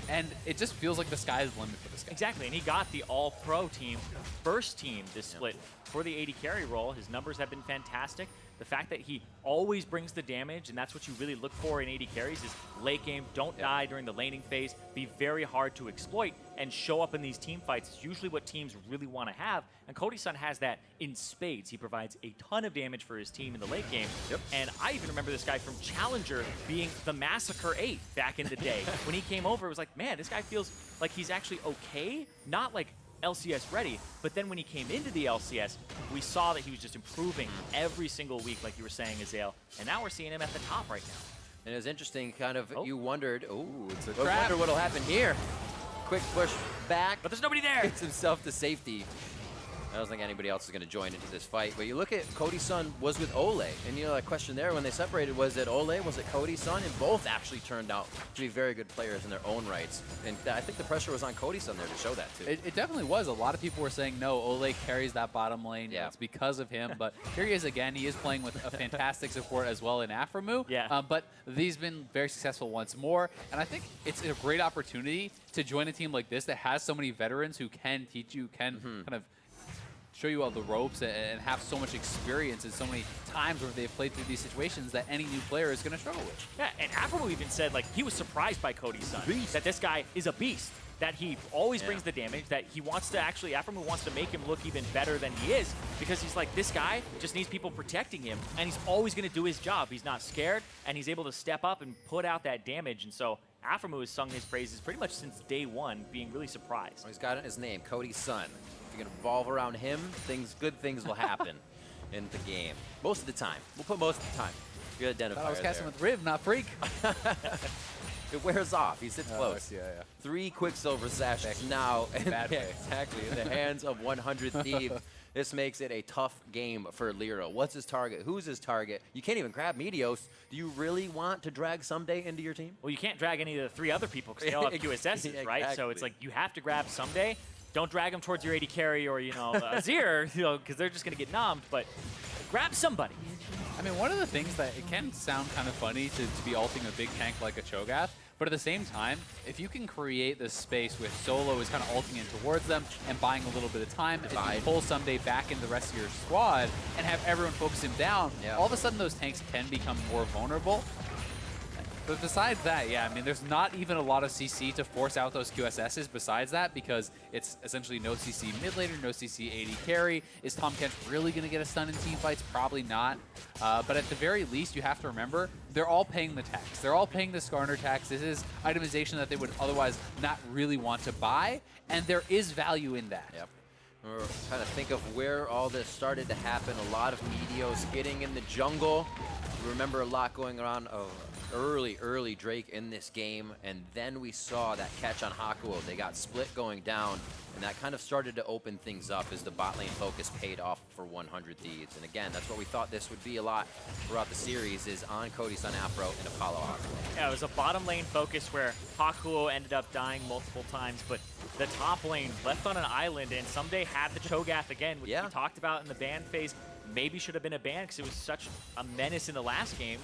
And it just feels like the sky's the limit for this guy. Exactly, and he got the all-pro team, first team this split for the AD carry role. His numbers have been fantastic. The fact that he always brings the damage, and that's what you really look for in AD carries, is late game, don't die during the laning phase, be very hard to exploit, and show up in these team fights. It's usually what teams really want to have, and Cody Sun has that in spades. He provides a ton of damage for his team in the late game, and I even remember this guy from Challenger being the Massacre 8 back in the day. When he came over, it was like, man, this guy feels like he's actually okay, not like LCS ready, but then when he came into the LCS, we saw that he was just improving every single week, like you were saying, Ezreal, and now we're seeing him at the top right now. And it was interesting, kind of, you wondered, it's a I trap. wonder what'll happen here. Quick push back. But there's nobody there. Gets himself to safety. I don't think anybody else is going to join into this fight. But you look at Cody Sun was with Ole. And you know, that question there when they separated, was it Ole? Was it Cody Sun? And both actually turned out to be very good players in their own rights. And I think the pressure was on Cody Sun there to show that too. It definitely was. A lot of people were saying, no, Ole carries that bottom lane. Yeah. It's because of him. But here he is again. He is playing with a fantastic support as well in aphromoo. Yeah. But he's been very successful once more. And I think it's a great opportunity to join a team like this that has so many veterans who can teach you, can kind of show you all the ropes and have so much experience and so many times where they've played through these situations that any new player is going to struggle with. Yeah, and aphromoo even said, like, he was surprised by Cody Sun, that this guy is a beast, that he always brings the damage, that he wants to actually, aphromoo wants to make him look even better than he is, because he's like, this guy just needs people protecting him, and he's always going to do his job. He's not scared, and he's able to step up and put out that damage, and so aphromoo has sung his praises pretty much since day one, being really surprised. Well, he's got it in his name, Cody Sun. If you can evolve around him, good things will happen in the game. Most of the time. We'll put most of the time. Good identifier I was casting there. with Riv, not Freak. It wears off. He sits close. Yeah. 3 Quicksilver sashes now. Bad way. Exactly. In the hands of 100 Thieves. This makes it a tough game for Lira. What's his target? Who's his target? You can't even grab Meteos. Do you really want to drag Ssumday into your team? Well, you can't drag any of the 3 other people because they all have QSSs, right? So it's like you have to grab Ssumday. Don't drag them towards your AD carry or, Azir, because they're just going to get nommed, but grab somebody. I mean, one of the things that it can sound kind of funny to be ulting a big tank like a Cho'gath, but at the same time, if you can create this space with Solo is kind of ulting in towards them and buying a little bit of time, and you pull Ssumday back in the rest of your squad and have everyone focus him down, all of a sudden those tanks can become more vulnerable. But besides that, yeah, I mean, there's not even a lot of CC to force out those QSSs besides that, because it's essentially no CC mid laner, no CC AD carry. Is Tahm Kench really going to get a stun in team fights? Probably not. But at the very least, you have to remember, they're all paying the tax. They're all paying the Skarner tax. This is itemization that they would otherwise not really want to buy, and there is value in that. Yep. We're trying to think of where all this started to happen. A lot of Meteos getting in the jungle. We remember a lot going on of early Drake in this game, and then we saw that catch on Hakuho. They got split going down, and that kind of started to open things up as the bot lane focus paid off for 100 Thieves. And again, that's what we thought this would be a lot throughout the series, is on Cody Sun Afro and Apollo Hakuho. Yeah, it was a bottom lane focus where Hakuho ended up dying multiple times, but the top lane left on an island, and Ssumday had the Cho'gath again, which we talked about in the ban phase. Maybe should have been a ban because it was such a menace in the last game,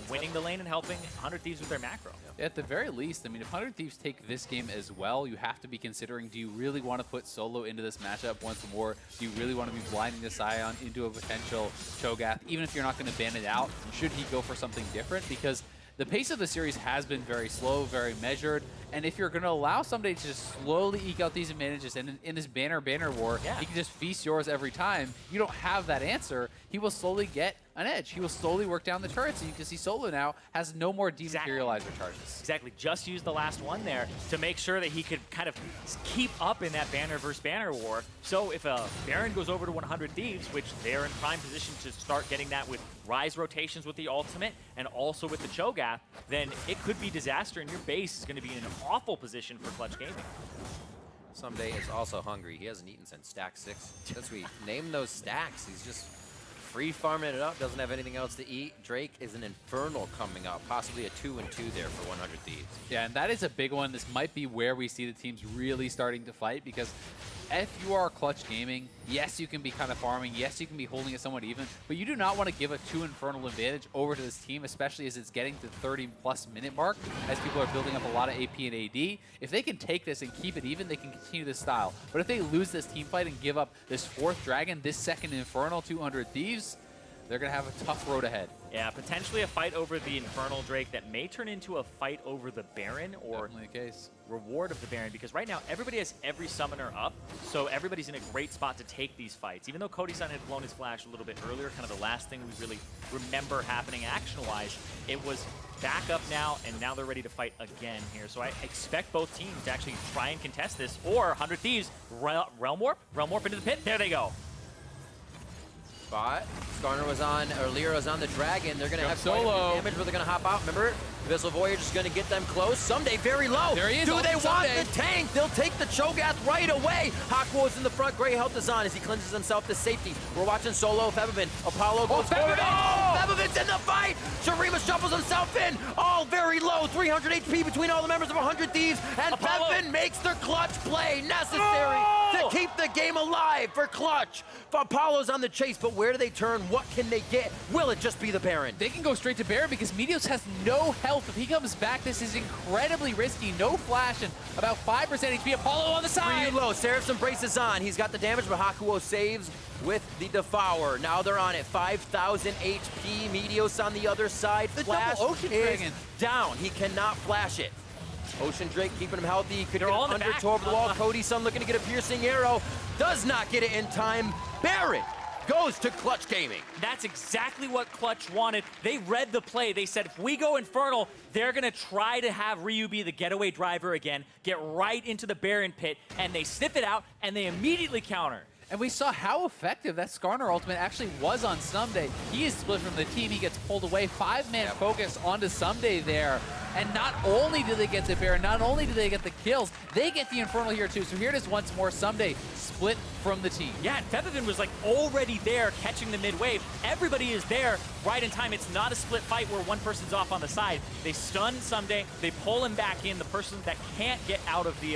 winning the lane and helping 100 Thieves with their macro. At the very least, I mean, if 100 Thieves take this game as well, you have to be considering, do you really want to put Solo into this matchup once more? Do you really want to be blinding the Sion into a potential Cho'gath? Even if you're not going to ban it out, should he go for something different? Because the pace of the series has been very slow, very measured. And if you're going to allow Ssumday to just slowly eke out these advantages, and in this banner war, he can just feast yours every time, you don't have that answer, he will slowly get an edge. He will slowly work down the turrets, and you can see Solo now has no more dematerializer charges. Exactly. Just used the last one there to make sure that he could kind of keep up in that banner versus banner war. So if a Baron goes over to 100 Thieves, which they're in prime position to start getting that with Ryze rotations with the ultimate and also with the Cho'gath, then it could be disaster, and your base is going to be in an awful position for Clutch Gaming. Ssumday is also hungry. He hasn't eaten since stack 6. Since we named those stacks, he's just free farming it up, doesn't have anything else to eat. Drake is an Infernal coming up, possibly a 2-2 there for 100 Thieves. Yeah, and that is a big one. This might be where we see the teams really starting to fight, because if you are Clutch Gaming, yes, you can be kind of farming, yes, you can be holding it somewhat even, but you do not want to give a 2 Infernal advantage over to this team, especially as it's getting to 30-plus minute mark, as people are building up a lot of AP and AD. If they can take this and keep it even, they can continue this style. But if they lose this team fight and give up this 4th Dragon, this 2nd Infernal, 200 Thieves, they're going to have a tough road ahead. Yeah, potentially a fight over the Infernal Drake that may turn into a fight over the Baron, or definitely the case. Reward of the Baron, because right now everybody has every summoner up, so everybody's in a great spot to take these fights. Even though Cody Sun had blown his flash a little bit earlier, kind of the last thing we really remember happening action-wise, it was back up now, and now they're ready to fight again here. So I expect both teams to actually try and contest this, or 100 Thieves, Realm Warp into the pit. There they go. But Skarner was on, or Lira was on the Dragon. They're going to have solo damage, but they're going to hop out. Remember, Abyssal Voyage is going to get them close. Ssumday very low. There he is. Do they want Ssumday. the tank? They'll take the Cho'gath right away. Hakuho's in the front. Gray health is on as he cleanses himself to safety. We're watching solo Febiven. Apollo goes forward. Oh, Febiven's in the fight. Sharima shuffles himself in. All very low. 300 HP between all the members of 100 Thieves. And Febiven makes the clutch play necessary to keep the game alive for Clutch. Apollo's on the chase, but where do they turn? What can they get? Will it just be the Baron? They can go straight to Baron because Meteos has no health. If he comes back, this is incredibly risky. No flash and about 5% HP. Apollo on the side. Pretty low. Seraph's Embrace is on. He's got the damage, but Hakuho saves with the Devourer. Now they're on it. 5,000 HP. Meteos on the other side. The Flash double Ocean is Dragon down. He cannot flash it. Ocean Drake keeping him healthy. Could They're get all an in the undertow back. over the wall. Cody Sun looking to get a piercing arrow. Does not get it in time. Baron goes to Clutch Gaming. That's exactly what Clutch wanted. They read the play. They said, if we go Infernal, they're going to try to have Ryu be the getaway driver again, get right into the Baron pit, and they sniff it out, and they immediately counter. And we saw how effective that Skarner ultimate actually was on Ssumday. He is split from the team. He gets pulled away. 5-man focus onto Ssumday there. And not only do they get the Baron, not only do they get the kills, they get the Infernal here too. So here it is once more. Ssumday split from the team. Yeah, Febiven was like already there catching the mid-wave. Everybody is there right in time. It's not a split fight where one person's off on the side. They stun Ssumday. They pull him back in. The person that can't get out of the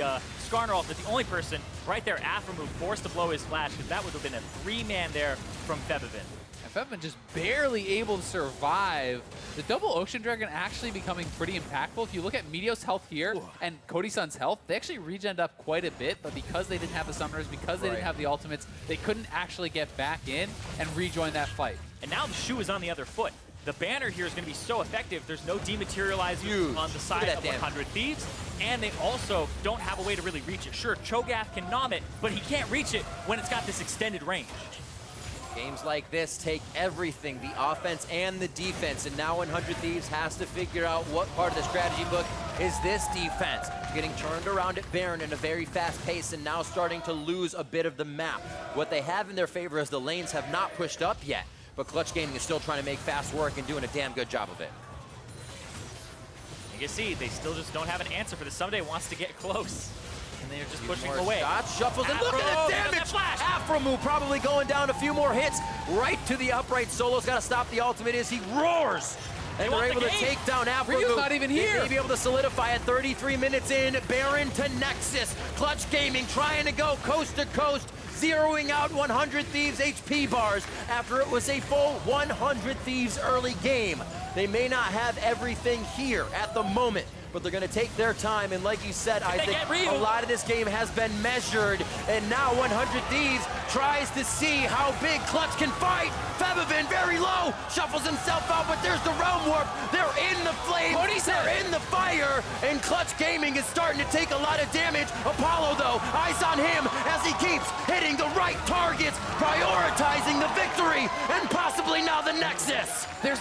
Skarner ult, the only person right there, aphromoo, forced to blow his flash, because that would have been a 3-man there from Febiven. And Febiven just barely able to survive. The double Ocean Dragon actually becoming pretty impactful. If you look at Meteos' health here and Cody Sun's health, they actually regened up quite a bit, but because they didn't have the summoners, because they didn't have the ultimates, they couldn't actually get back in and rejoin that fight. And now the shoe is on the other foot. The banner here is going to be so effective. There's no dematerializer on the side of 100 Thieves, and they also don't have a way to really reach it. Sure, Cho'gath can nom it, but he can't reach it when it's got this extended range. Games like this take everything, the offense and the defense, and now 100 Thieves has to figure out what part of the strategy book is this defense. Getting turned around at Baron in a very fast pace and now starting to lose a bit of the map. What they have in their favor is the lanes have not pushed up yet, but Clutch Gaming is still trying to make fast work and doing a damn good job of it. You can see they still just don't have an answer for this. Ssumday wants to get close, and they're just pushing more away. Shots, shuffles, and look at the damage! aphromoo probably going down a few more hits right to the upright. Solo's got to stop the ultimate as he roars. And they're able to take down aphromoo. Ryu's not even here. They may be able to solidify it 33 minutes in. Baron to Nexus. Clutch Gaming trying to go coast to coast, zeroing out 100 Thieves HP bars after it was a full 100 Thieves early game. They may not have everything here at the moment, but they're going to take their time. And like you said, I think a lot of this game has been measured. And now 100 Thieves tries to see how big Clutch can fight. Febiven very low, shuffles himself out, but there's the Realm Warp. They're in the flame. the fire, and Clutch Gaming is starting to take a lot of damage. Apollo, though, eyes on him as he keeps hitting the right targets, prioritizing the victory, and possibly now the Nexus. There's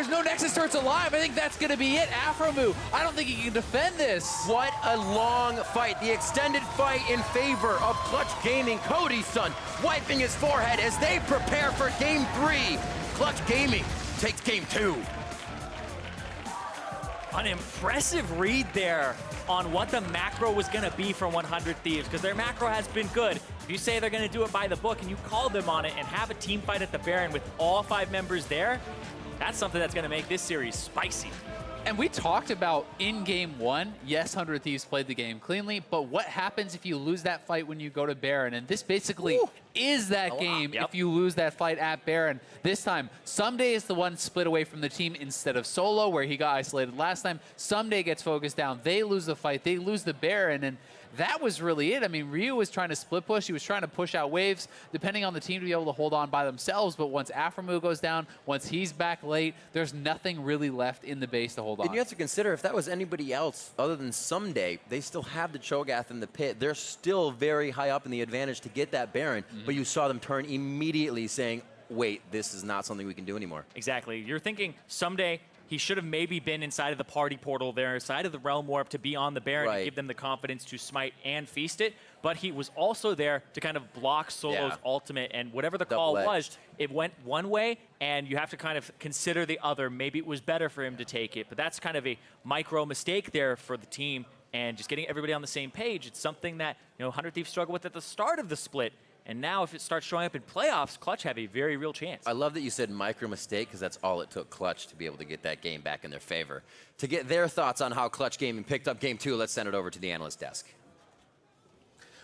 no Nexus starts alive. I think that's going to be it. aphromoo, I don't think he can defend this. What a long fight. The extended fight in favor of Clutch Gaming. Cody Sun wiping his forehead as they prepare for Game 3. Clutch Gaming takes Game 2. An impressive read there on what the macro was going to be for 100 Thieves, because their macro has been good. If you say they're going to do it by the book and you call them on it and have a team fight at the Baron with all 5 members there, that's something that's going to make this series spicy. And we talked about in Game 1, yes, 100 Thieves played the game cleanly, but what happens if you lose that fight when you go to Baron? And this basically is that game if you lose that fight at Baron. This time, Ssumday is the one split away from the team instead of Solo, where he got isolated last time. Ssumday gets focused down. They lose the fight. They lose the Baron, and that was really it. I mean, Ryu was trying to split push. He was trying to push out waves, depending on the team to be able to hold on by themselves. But once aphromoo goes down, once he's back late, there's nothing really left in the base to hold on. And you have to consider, if that was anybody else other than Ssumday, they still have the Cho'gath in the pit. They're still very high up in the advantage to get that Baron. But you saw them turn immediately saying, wait, this is not something we can do anymore. Exactly. You're thinking Ssumday, he should have maybe been inside of the party portal there, inside of the Realm Warp to be on the Baron and give them the confidence to smite and feast it. But he was also there to kind of block Solo's ultimate, and whatever the call was, it went one way, and you have to kind of consider the other. Maybe it was better for him to take it, but that's kind of a micro mistake there for the team, and just getting everybody on the same page. It's something that 100 Thieves struggled with at the start of the split. And now if it starts showing up in playoffs, Clutch have a very real chance. I love that you said micro mistake, because that's all it took Clutch to be able to get that game back in their favor. To get their thoughts on how Clutch Gaming picked up Game 2, let's send it over to the analyst desk.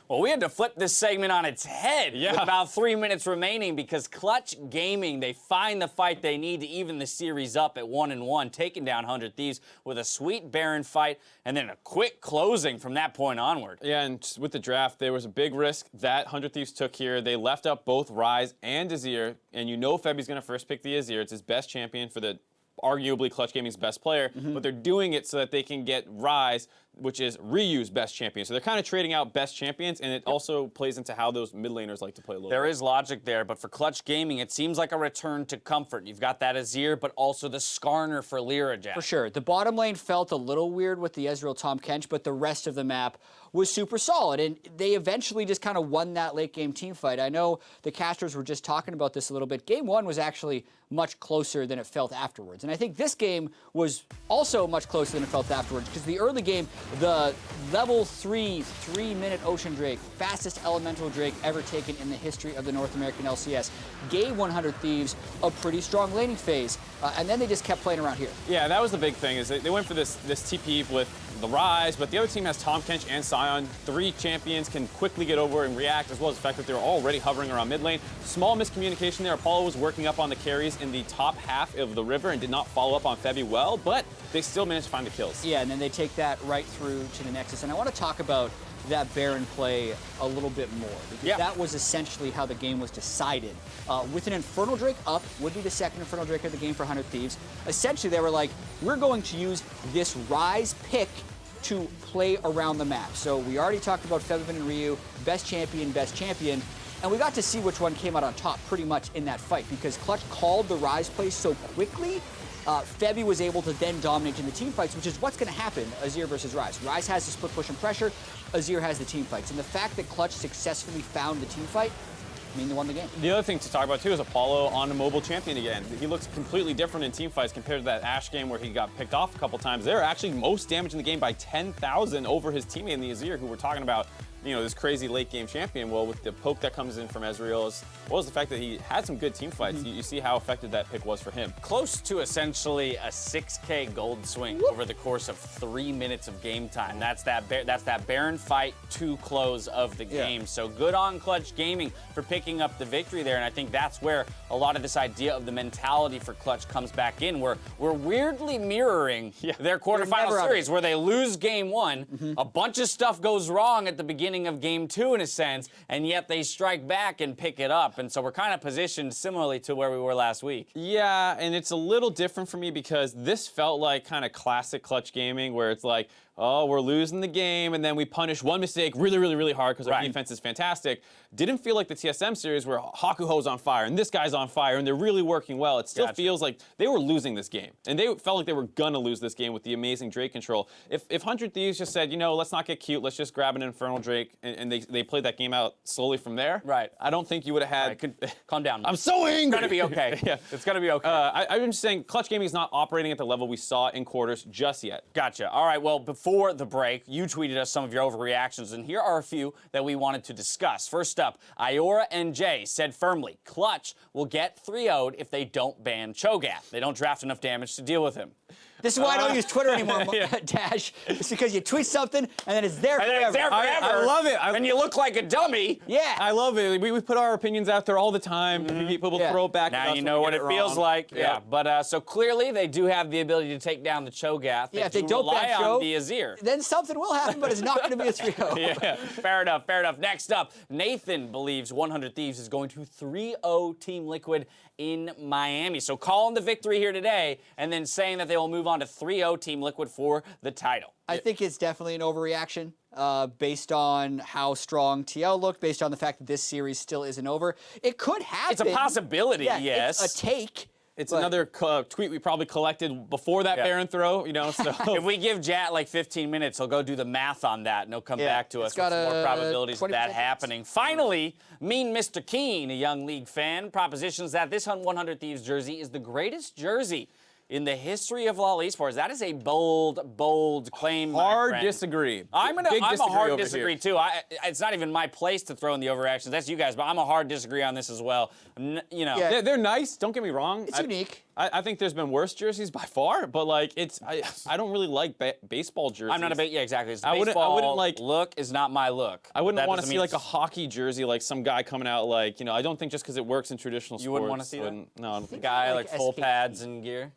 Well, we had to flip this segment on its head with about 3 minutes remaining, because Clutch Gaming, they find the fight they need to even the series up at 1-1, taking down 100 Thieves with a sweet Baron fight and then a quick closing from that point onward. Yeah, and with the draft, there was a big risk that 100 Thieves took here. They left up both Ryze and Azir, and Febi's going to first pick the Azir. It's his best champion for the arguably Clutch Gaming's best player, but they're doing it so that they can get Ryze, which is Ryu's best champion. So they're kind of trading out best champions, and it also plays into how those mid laners like to play a little There bit. is logic there, but for Clutch Gaming, it seems like a return to comfort. You've got that Azir, but also the Skarner for Lira, Jack. For sure. The bottom lane felt a little weird with the Ezreal Tahm Kench, but the rest of the map was super solid, and they eventually just kind of won that late game team fight. I know the casters were just talking about this a little bit. Game 1 was actually much closer than it felt afterwards, and I think this game was also much closer than it felt afterwards, because the early game, the level 3 3-minute Ocean Drake, fastest elemental Drake ever taken in the history of the North American LCS, gave 100 Thieves a pretty strong laning phase, and then they just kept playing around here. Yeah, that was the big thing, is they went for this TP with the Ryze, but the other team has Tahm Kench and Sion. 3 champions can quickly get over and react, as well as the fact that they're already hovering around mid lane. Small miscommunication there. Apollo was working up on the carries in the top half of the river and did not follow up on Febi well, but they still managed to find the kills. Yeah, and then they take that right through to the Nexus. And I want to talk about that Baron play a little bit more, because that was essentially how the game was decided. With an Infernal Drake up, would be the second Infernal Drake of the game for 100 Thieves. Essentially, they were like, we're going to use this Ryze pick to play around the map. So we already talked about Febiven and Ryu, best champion, and we got to see which one came out on top pretty much in that fight, because Clutch called the Ryze play so quickly. Febi was able to then dominate in the team fights, which is what's going to happen, Azir versus Ryze. Ryze has the split push and pressure, Azir has the team fights. And the fact that Clutch successfully found the team fight, I mean, they won the game. The other thing to talk about, too, is Apollo on a mobile champion again. He looks completely different in team fights compared to that Ashe game where he got picked off a couple times. They're actually most damage in the game by 10,000 over his teammate in the Azir, who we're talking about, this crazy late game champion. Well, with the poke that comes in from Ezreal, as well as the fact that he had some good team fights, you see how effective that pick was for him. Close to essentially a 6K gold swing over the course of 3 minutes of game time. That's that Baron fight to close of the game. So good on Clutch Gaming for picking up the victory there, and I think that's where a lot of this idea of the mentality for Clutch comes back in. We're weirdly mirroring their quarterfinal series, where they lose game 1, a bunch of stuff goes wrong at the beginning beginning of game 2 in a sense, and yet they strike back and pick it up. And so we're kind of positioned similarly to where we were last week. Yeah, and it's a little different for me because this felt like kind of classic Clutch gaming where it's like, oh, we're losing the game, and then we punish one mistake really, really, really hard because our defense is fantastic. Didn't feel like the TSM series where Hakuho's on fire and this guy's on fire and they're really working well. It still feels like they were losing this game, and they felt like they were gonna lose this game with the amazing Drake control. If 100 Thieves just said, you know, let's not get cute, let's just grab an Infernal Drake, and they played that game out slowly from there, I don't think you would have had... Calm down. I'm so angry! It's gonna be okay. Yeah, it's gonna be okay. I'm just saying, Clutch gaming is not operating at the level we saw in quarters just yet. Gotcha. All right, well, before the break, you tweeted us some of your overreactions, and here are a few that we wanted to discuss. First up, Iora NJ said firmly, Clutch will get 3-0'd if they don't ban Cho'gath. They don't draft enough damage to deal with him. This is why I don't use Twitter anymore, Dash. It's because you tweet something, and then it's there forever. It's there forever. I love it. And you look like a dummy. Yeah. I love it. We put our opinions out there all the time. People throw it back at us. Now you know what it feels like. Yeah. But so clearly they do have the ability to take down the Cho'gath. Yeah, if they don't rely ban on Cho, the Azir. then something will happen, but it's not going to be a 3-0. Yeah, fair enough, fair enough. Next up, Nathan believes 100 Thieves is going to 3-0 Team Liquid in Miami. So calling the victory here today and then saying that they will move on to 3-0 Team Liquid for the title. I think it's definitely an overreaction based on how strong TL looked, based on the fact that this series still isn't over. It could happen. It's a possibility, yes. It's a take. It's another tweet we probably collected before that Baron throw, you know, so. If we give Jat like 15 minutes, he'll go do the math on that, and he'll come back to us with some more probabilities of that happening. Finally, Mean Mr. Keen, a young league fan, propositions that this 100 Thieves jersey is the greatest jersey in the history of LoL Esports. That is a bold, bold claim. Hard disagree. I'm a hard disagree too. It's not even my place to throw in the overreactions. That's you guys, but I'm a hard disagree on this as well. You know, they're nice. Don't get me wrong. It's unique. I think there's been worse jerseys by far, but like I don't really like baseball jerseys. I'm not a exactly. I wouldn't like look is not my look. I wouldn't want to see like a hockey jersey, like some guy coming out like, you know. I don't think just because it works in traditional sports. You wouldn't want to see that. No, I don't think. Guy like full pads and gear.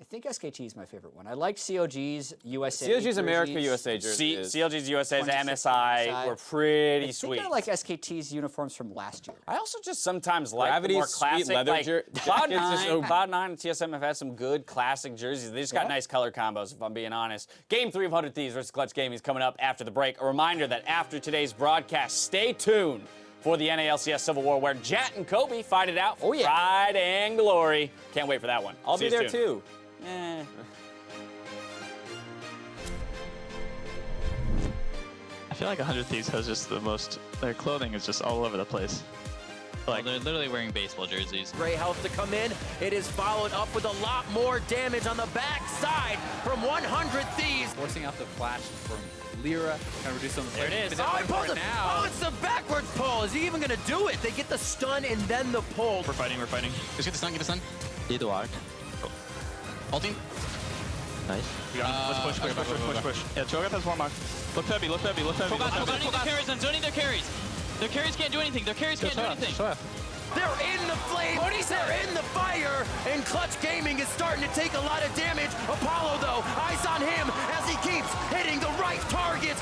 I think SKT is my favorite one. I like COG's USA. COG's America USA jersey. CLG's USA's MSI were pretty sweet. I think I like SKT's uniforms from last year. I also just sometimes like Gravity's the more classic, sweet leather Cloud9 and TSM have had some good classic jerseys. They just got nice color combos, if I'm being honest. Game 3 of 100 Thieves versus Clutch Gaming is coming up after the break. A reminder that after today's broadcast, stay tuned for the NALCS Civil War, where Jat and Kobe fight it out for pride and glory. Can't wait for that one. I'll be there too. I feel like 100 Thieves has just the most, their clothing is just all over the place. Like, they're literally wearing baseball jerseys. Great health to come in. It is followed up with a lot more damage on the backside from 100 Thieves. Forcing out the flash from Lira, kind of reduce some of the There it is. Oh, he pulls it. Oh, it's the backwards pull. Is he even going to do it? They get the stun and then the pull. We're fighting. Just get the stun, Eduard. Ulting. Nice. Let's push. Yeah, Cho'gath has Warlock. Look Febby. Zoning their carries. Their carries can't do anything. They're in the flames, they're in the fire, and Clutch Gaming is starting to take a lot of damage. Apollo, though, eyes on him as he keeps hitting the right targets.